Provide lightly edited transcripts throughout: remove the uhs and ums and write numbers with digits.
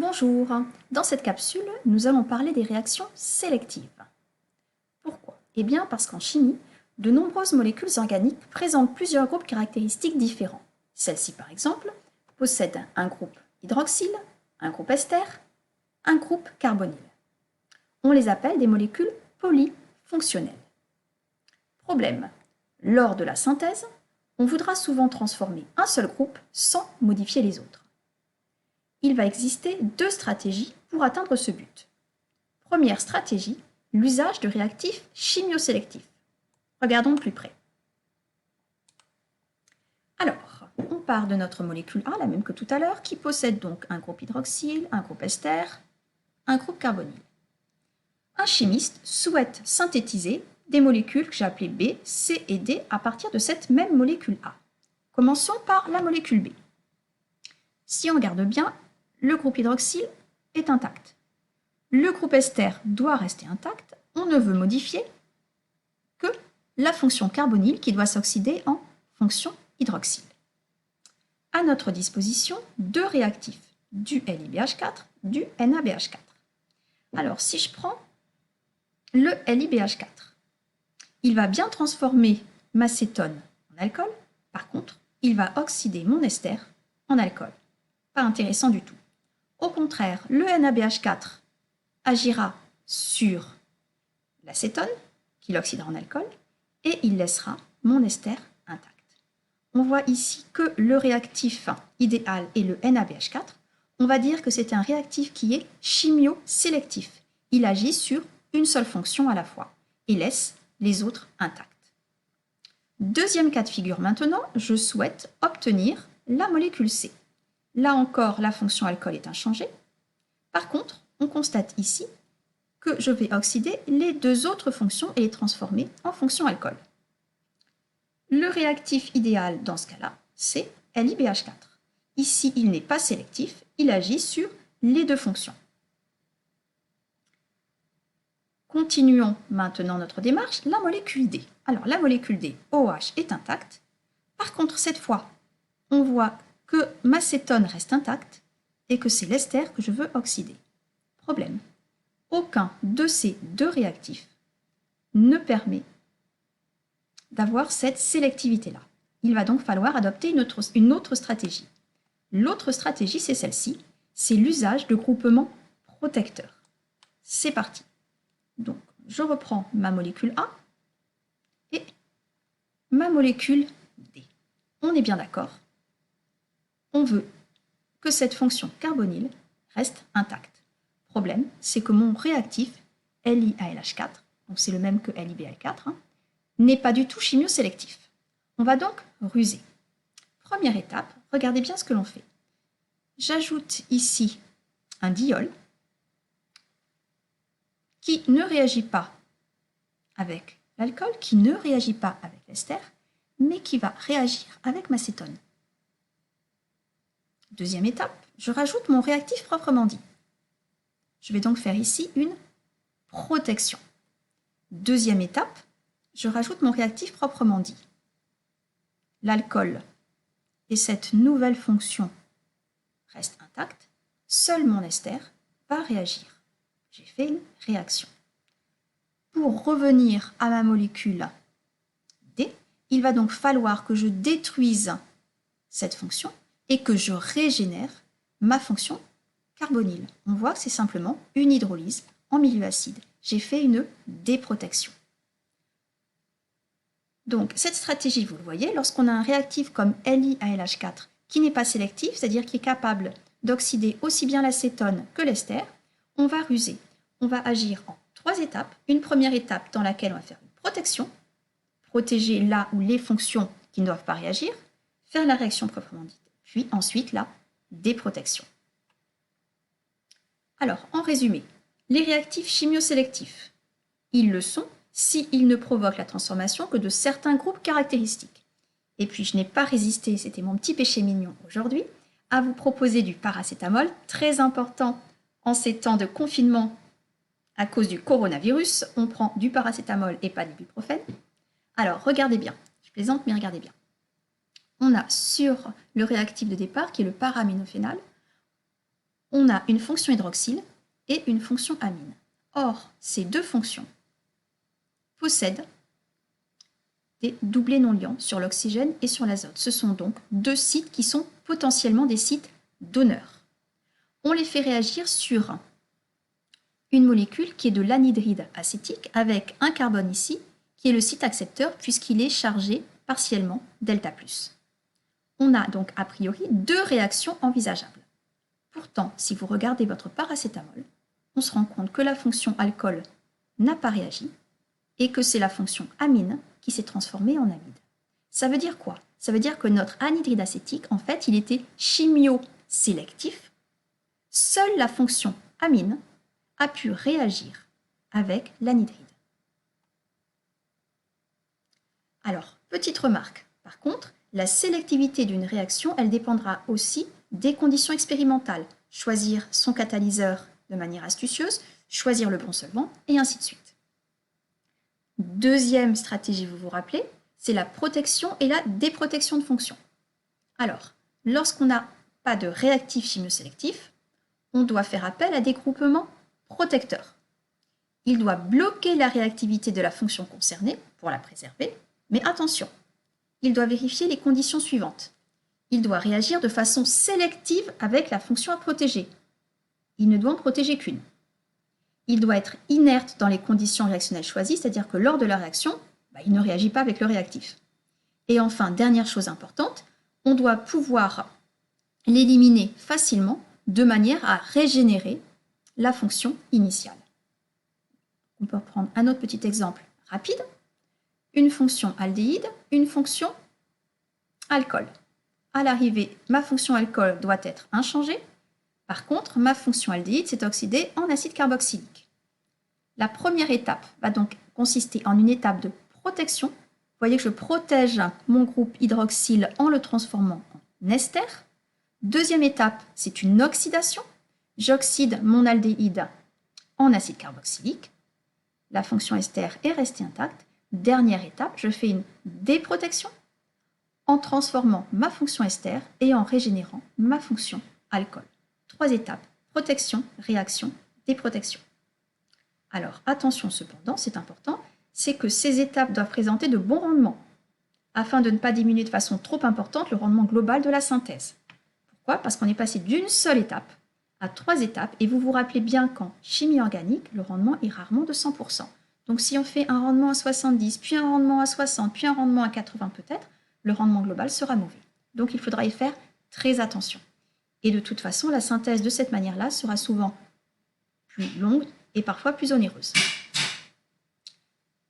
Bonjour, dans cette capsule, nous allons parler des réactions sélectives. Pourquoi? Eh bien parce qu'en chimie, de nombreuses molécules organiques présentent plusieurs groupes caractéristiques différents. Celle-ci, par exemple, possède un groupe hydroxyle, un groupe ester, un groupe carbonyle. On les appelle des molécules polyfonctionnelles. Problème: lors de la synthèse, on voudra souvent transformer un seul groupe sans modifier les autres. Il va exister deux stratégies pour atteindre ce but. Première stratégie, l'usage de réactifs chimiosélectifs. Regardons de plus près. Alors, on part de notre molécule A, la même que tout à l'heure, qui possède donc un groupe hydroxyle, un groupe ester, un groupe carbonyle. Un chimiste souhaite synthétiser des molécules que j'ai appelées B, C et D à partir de cette même molécule A. Commençons par la molécule B. Si on regarde bien, le groupe hydroxyle est intact. Le groupe ester doit rester intact. On ne veut modifier que la fonction carbonyle qui doit s'oxyder en fonction hydroxyle. À notre disposition, deux réactifs, du LiBH4, du NaBH4. Alors, si je prends le LiBH4, il va bien transformer ma cétone en alcool. Par contre, il va oxyder mon ester en alcool. Pas intéressant du tout. Au contraire, le NaBH4 agira sur l'acétone, qui l'oxydera en alcool, et il laissera mon ester intact. On voit ici que le réactif idéal est le NaBH4. On va dire que c'est un réactif qui est chimiosélectif. Il agit sur une seule fonction à la fois et laisse les autres intacts. Deuxième cas de figure maintenant, je souhaite obtenir la molécule C. Là encore, la fonction alcool est inchangée. Par contre, on constate ici que je vais oxyder les deux autres fonctions et les transformer en fonction alcool. Le réactif idéal dans ce cas-là, c'est LiBH4. Ici, il n'est pas sélectif, il agit sur les deux fonctions. Continuons maintenant notre démarche, la molécule D. Alors, la molécule D, OH, est intacte. Par contre, cette fois, on voit que ma cétone reste intacte et que c'est l'ester que je veux oxyder. Problème: aucun de ces deux réactifs ne permet d'avoir cette sélectivité-là. Il va donc falloir adopter une autre stratégie. L'autre stratégie, c'est celle-ci, c'est l'usage de groupements protecteurs. C'est parti. Donc, je reprends ma molécule A et ma molécule D. On est bien d'accord. On veut que cette fonction carbonyle reste intacte. Problème, c'est que mon réactif LiALH4, donc c'est le même que LiBl4, n'est pas du tout chimiosélectif. On va donc ruser. Première étape, regardez bien ce que l'on fait. J'ajoute ici un diol qui ne réagit pas avec l'alcool, qui ne réagit pas avec l'ester, mais qui va réagir avec ma cétone. Deuxième étape, je rajoute mon réactif proprement dit. Je vais donc faire ici une protection. Deuxième étape, je rajoute mon réactif proprement dit. L'alcool et cette nouvelle fonction restent intactes, seul mon ester va réagir. J'ai fait une réaction. Pour revenir à ma molécule D, il va donc falloir que je détruise cette fonction et que je régénère ma fonction carbonyle. On voit que c'est simplement une hydrolyse en milieu acide. J'ai fait une déprotection. Donc cette stratégie, vous le voyez, lorsqu'on a un réactif comme LiALH4 qui n'est pas sélectif, c'est-à-dire qui est capable d'oxyder aussi bien l'acétone que l'ester, on va ruser. On va agir en trois étapes. Une première étape dans laquelle on va faire une protection, protéger là où les fonctions qui ne doivent pas réagir, faire la réaction proprement dite, puis ensuite la déprotection. Alors, en résumé, les réactifs chimiosélectifs, ils le sont s'ils ne provoquent la transformation que de certains groupes caractéristiques. Et puis, je n'ai pas résisté, c'était mon petit péché mignon aujourd'hui, à vous proposer du paracétamol, très important en ces temps de confinement à cause du coronavirus. On prend du paracétamol et pas d'ibuprofène. Alors, regardez bien, je plaisante, mais regardez bien. On a sur le réactif de départ, qui est le paraminophénal, on a une fonction hydroxyle et une fonction amine. Or, ces deux fonctions possèdent des doublés non liants sur l'oxygène et sur l'azote. Ce sont donc deux sites qui sont potentiellement des sites donneurs. On les fait réagir sur une molécule qui est de l'anhydride acétique avec un carbone ici, qui est le site accepteur puisqu'il est chargé partiellement delta+. On a donc a priori deux réactions envisageables. Pourtant, si vous regardez votre paracétamol, on se rend compte que la fonction alcool n'a pas réagi et que c'est la fonction amine qui s'est transformée en amide. Ça veut dire quoi? Ça veut dire que notre anhydride acétique, en fait, il était chimiosélectif. Seule la fonction amine a pu réagir avec l'anhydride. Alors, petite remarque, par contre, la sélectivité d'une réaction, elle dépendra aussi des conditions expérimentales. Choisir son catalyseur de manière astucieuse, choisir le bon solvant, et ainsi de suite. Deuxième stratégie, vous vous rappelez, c'est la protection et la déprotection de fonctions. Alors, lorsqu'on n'a pas de réactif chimiosélectif, on doit faire appel à des groupements protecteurs. Il doit bloquer la réactivité de la fonction concernée pour la préserver, mais attention, il doit vérifier les conditions suivantes. Il doit réagir de façon sélective avec la fonction à protéger. Il ne doit en protéger qu'une. Il doit être inerte dans les conditions réactionnelles choisies, c'est-à-dire que lors de la réaction, il ne réagit pas avec le réactif. Et enfin, dernière chose importante, on doit pouvoir l'éliminer facilement de manière à régénérer la fonction initiale. On peut reprendre un autre petit exemple rapide. Une fonction aldéhyde, une fonction alcool. À l'arrivée, ma fonction alcool doit être inchangée. Par contre, ma fonction aldéhyde s'est oxydée en acide carboxylique. La première étape va donc consister en une étape de protection. Vous voyez que je protège mon groupe hydroxyle en le transformant en ester. Deuxième étape, c'est une oxydation. J'oxyde mon aldéhyde en acide carboxylique. La fonction ester est restée intacte. Dernière étape, je fais une déprotection en transformant ma fonction ester et en régénérant ma fonction alcool. 3 étapes, protection, réaction, déprotection. Alors attention cependant, c'est important, c'est que ces étapes doivent présenter de bons rendements afin de ne pas diminuer de façon trop importante le rendement global de la synthèse. Pourquoi? Parce qu'on est passé d'une seule étape à 3 étapes et vous vous rappelez bien qu'en chimie organique, le rendement est rarement de 100%. Donc si on fait un rendement à 70, puis un rendement à 60, puis un rendement à 80 peut-être, le rendement global sera mauvais. Donc il faudra y faire très attention. Et de toute façon, la synthèse de cette manière-là sera souvent plus longue et parfois plus onéreuse.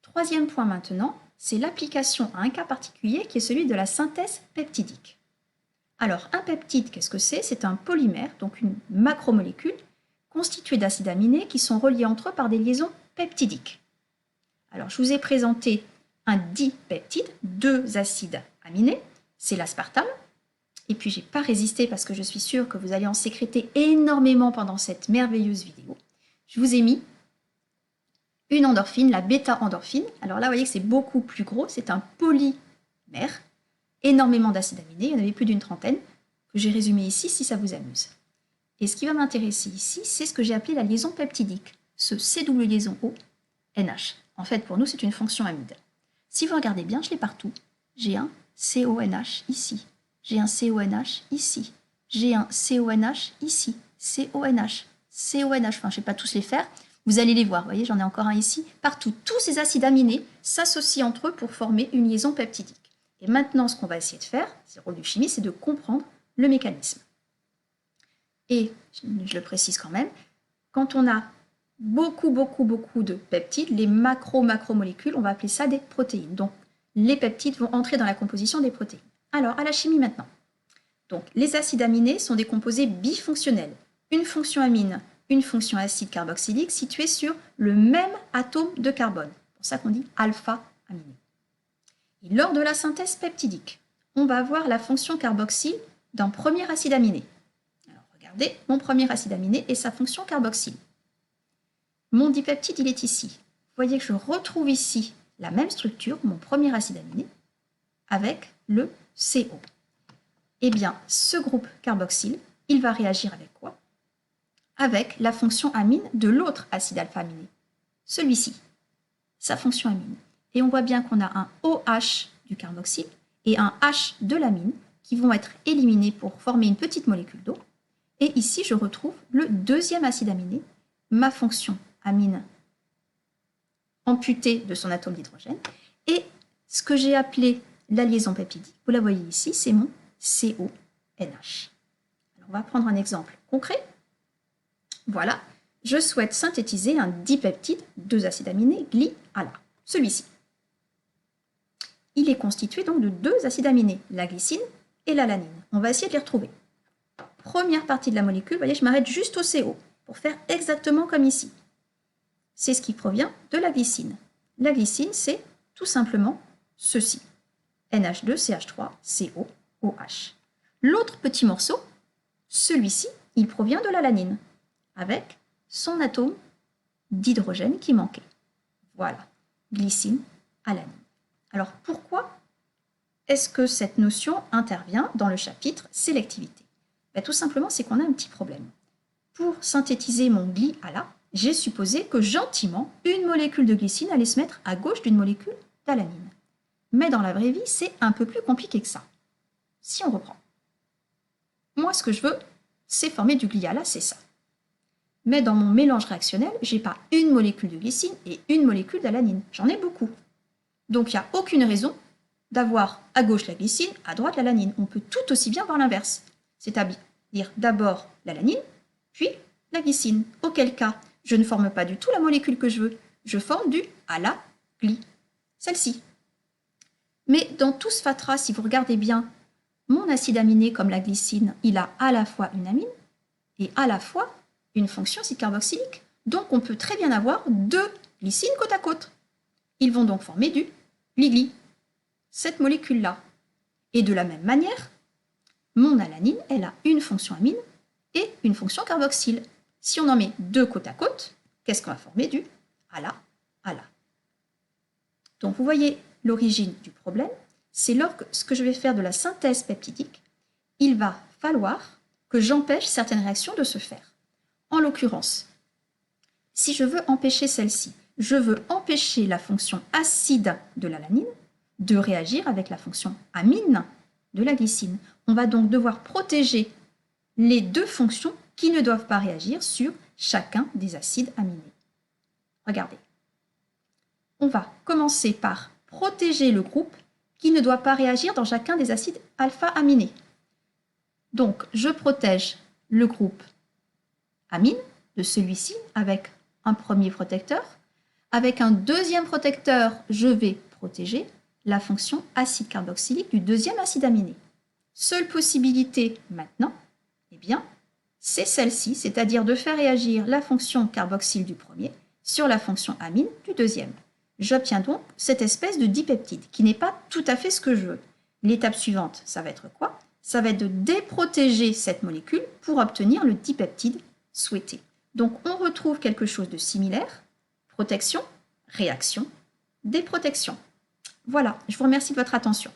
Troisième point maintenant, c'est l'application à un cas particulier qui est celui de la synthèse peptidique. Alors un peptide, qu'est-ce que c'est? C'est un polymère, donc une macromolécule, constituée d'acides aminés qui sont reliés entre eux par des liaisons peptidiques. Alors je vous ai présenté un dipeptide, 2 acides aminés, c'est l'aspartame. Et puis, je n'ai pas résisté parce que je suis sûre que vous allez en sécréter énormément pendant cette merveilleuse vidéo. Je vous ai mis une endorphine, la bêta-endorphine. Alors là, vous voyez que c'est beaucoup plus gros. C'est un polymère, énormément d'acides aminés. Il y en avait plus d'une trentaine que j'ai résumé ici si ça vous amuse. Et ce qui va m'intéresser ici, c'est ce que j'ai appelé la liaison peptidique, ce C double liaison O, NH. En fait, pour nous, c'est une fonction amide. Si vous regardez bien, je l'ai partout. J'ai un CONH ici. J'ai un CONH ici, j'ai un CONH ici, CONH, CONH, enfin je ne vais pas tous les faire, vous allez les voir, vous voyez, j'en ai encore un ici. Partout, tous ces acides aminés s'associent entre eux pour former une liaison peptidique. Et maintenant, ce qu'on va essayer de faire, c'est le rôle du chimiste, c'est de comprendre le mécanisme. Et, je le précise quand même, quand on a beaucoup de peptides, les macromolécules, on va appeler ça des protéines. Donc, les peptides vont entrer dans la composition des protéines. Alors, à la chimie maintenant. Donc, les acides aminés sont des composés bifonctionnels. Une fonction amine, une fonction acide carboxylique située sur le même atome de carbone. C'est pour ça qu'on dit alpha-aminé. Et lors de la synthèse peptidique, on va avoir la fonction carboxyle d'un premier acide aminé. Alors, regardez, mon premier acide aminé et sa fonction carboxyle. Mon dipeptide, il est ici. Vous voyez que je retrouve ici la même structure, mon premier acide aminé, avec le CO. Eh bien, ce groupe carboxyle, il va réagir avec quoi? avec la fonction amine de l'autre acide alpha-aminé, celui-ci, sa fonction amine. Et on voit bien qu'on a un OH du carboxyle et un H de l'amine qui vont être éliminés pour former une petite molécule d'eau. Et ici, je retrouve le deuxième acide aminé, ma fonction amine amputée de son atome d'hydrogène. Et ce que j'ai appelé la liaison peptidique, vous la voyez ici, c'est mon CONH. Alors, on va prendre un exemple concret. Voilà, je souhaite synthétiser un dipeptide, 2 acides aminés, glyala, celui-ci. Il est constitué donc de 2 acides aminés, la glycine et l'alanine. On va essayer de les retrouver. Première partie de la molécule, vous voyez, je m'arrête juste au CO pour faire exactement comme ici. C'est ce qui provient de la glycine. La glycine, c'est tout simplement ceci. NH2CH3COOH. L'autre petit morceau, celui-ci, il provient de l'alanine, avec son atome d'hydrogène qui manquait. Voilà, glycine, alanine. Alors pourquoi est-ce que cette notion intervient dans le chapitre sélectivité? Tout simplement, c'est qu'on a un petit problème. Pour synthétiser mon glyala, j'ai supposé que gentiment, une molécule de glycine allait se mettre à gauche d'une molécule d'alanine. Mais dans la vraie vie, c'est un peu plus compliqué que ça. Si on reprend. Moi, ce que je veux, c'est former du glyala, c'est ça. Mais dans mon mélange réactionnel, je n'ai pas une molécule de glycine et une molécule d'alanine. J'en ai beaucoup. Donc, il n'y a aucune raison d'avoir à gauche la glycine, à droite l'alanine. On peut tout aussi bien voir l'inverse. C'est-à-dire d'abord l'alanine, puis la glycine. Auquel cas, je ne forme pas du tout la molécule que je veux. Je forme du ala-gly. Celle-ci. Mais dans tout ce fatras, si vous regardez bien, mon acide aminé comme la glycine, il a à la fois une amine et à la fois une fonction acide carboxylique. Donc on peut très bien avoir 2 glycines côte à côte. Ils vont donc former du gly-gly, cette molécule-là. Et de la même manière, mon alanine, elle a une fonction amine et une fonction carboxyle. Si on en met 2 côte à côte, qu'est-ce qu'on va former? Du ala-ala. Donc vous voyez l'origine du problème, c'est lorsque je vais faire de la synthèse peptidique, il va falloir que j'empêche certaines réactions de se faire. En l'occurrence, si je veux empêcher celle-ci, je veux empêcher la fonction acide de l'alanine de réagir avec la fonction amine de la glycine. On va donc devoir protéger les 2 fonctions qui ne doivent pas réagir sur chacun des acides aminés. Regardez. On va commencer par protéger le groupe qui ne doit pas réagir dans chacun des acides alpha-aminés. Donc, je protège le groupe amine de celui-ci avec un premier protecteur. Avec un deuxième protecteur, je vais protéger la fonction acide carboxylique du deuxième acide aminé. Seule possibilité maintenant, eh bien, c'est celle-ci, c'est-à-dire de faire réagir la fonction carboxyle du premier sur la fonction amine du deuxième. J'obtiens donc cette espèce de dipeptide qui n'est pas tout à fait ce que je veux. L'étape suivante, ça va être quoi? Ça va être de déprotéger cette molécule pour obtenir le dipeptide souhaité. Donc on retrouve quelque chose de similaire. Protection, réaction, déprotection. Voilà, je vous remercie de votre attention.